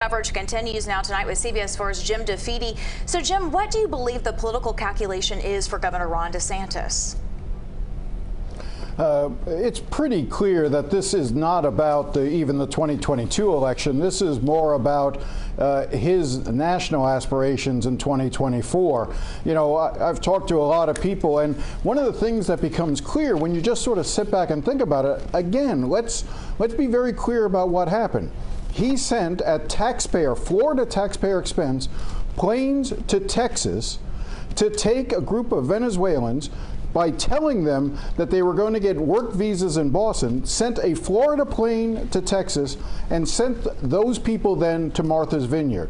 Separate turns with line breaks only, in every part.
Coverage continues now tonight with CBS 4's Jim DeFede. So, Jim, what do you believe the political calculation is for Governor Ron DeSantis?
It's pretty clear that this is not about even the 2022 election. This is more about his national aspirations in 2024. You know, I've talked to a lot of people, and one of the things that becomes clear when you just sort of sit back and think about it, again, let's be very clear about what happened. He sent at Florida taxpayer expense, planes to Texas to take a group of Venezuelans by telling them that they were going to get work visas in Boston, sent a Florida plane to Texas, and sent those people then to Martha's Vineyard.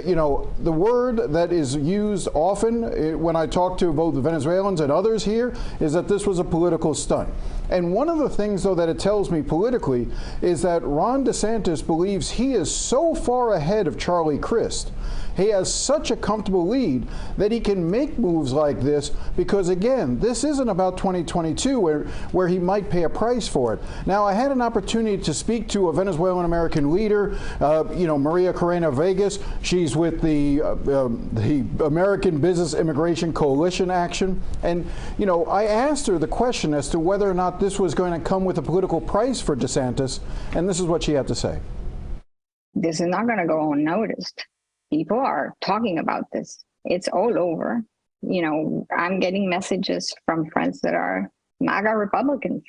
You know, the word that is used often when I talk to both the Venezuelans and others here is that this was a political stunt. And one of the things, though, that it tells me politically is that Ron DeSantis believes he is so far ahead of Charlie Crist. He has such a comfortable lead that he can make moves like this because, again, this isn't about 2022 where he might pay a price for it. Now, I had an opportunity to speak to a Venezuelan American leader, you know, Maria Corina Vegas. She's with the American Business Immigration Coalition Action. And, you know, I asked her the question as to whether or not this was going to come with a political price for DeSantis. And this is what she had to say.
This is not going to go unnoticed. People are talking about this. It's all over. You know, I'm getting messages from friends that are MAGA Republicans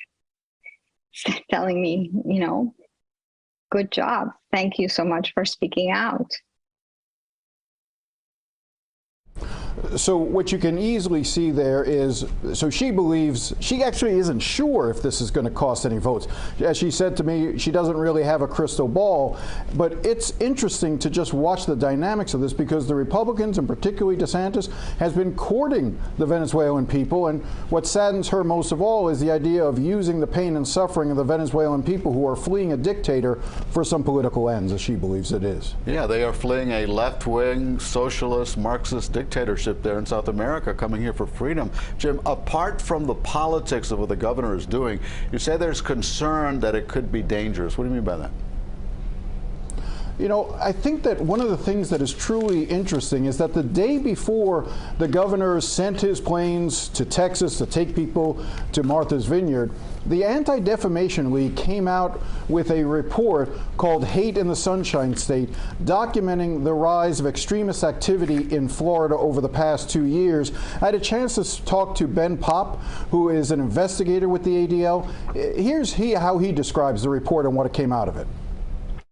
telling me, you know, good job. Thank you so much for speaking out.
So what you can easily see there is, so she believes, she actually isn't sure if this is going to cost any votes. As she said to me, she doesn't really have a crystal ball, but it's interesting to just watch the dynamics of this because the Republicans, and particularly DeSantis, has been courting the Venezuelan people, and what saddens her most of all is the idea of using the pain and suffering of the Venezuelan people who are fleeing a dictator for some political ends, as she believes it is.
Yeah, they are fleeing a left-wing, socialist, Marxist dictatorship there in South America, coming here for freedom. Jim, apart from the politics of what the governor is doing, you say there's concern that it could be dangerous. What do you mean by that?
You know, I think that one of the things that is truly interesting is that the day before the governor sent his planes to Texas to take people to Martha's Vineyard, the Anti-Defamation League came out with a report called Hate in the Sunshine State, documenting the rise of extremist activity in Florida over the past 2 years. I had a chance to talk to Ben Popp, who is an investigator with the ADL. Here's how he describes the report and what came out of it.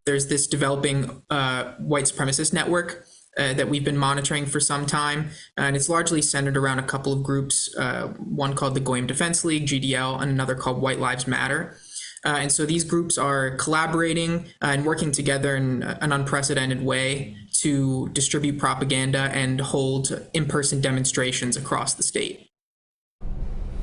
There's this developing white supremacist network that we've been monitoring for some time, and it's largely centered around a couple of groups, one called the Goyim Defense League, GDL, and another called White Lives Matter. And so these groups are collaborating and working together in an unprecedented way to distribute propaganda and hold in-person demonstrations across the state.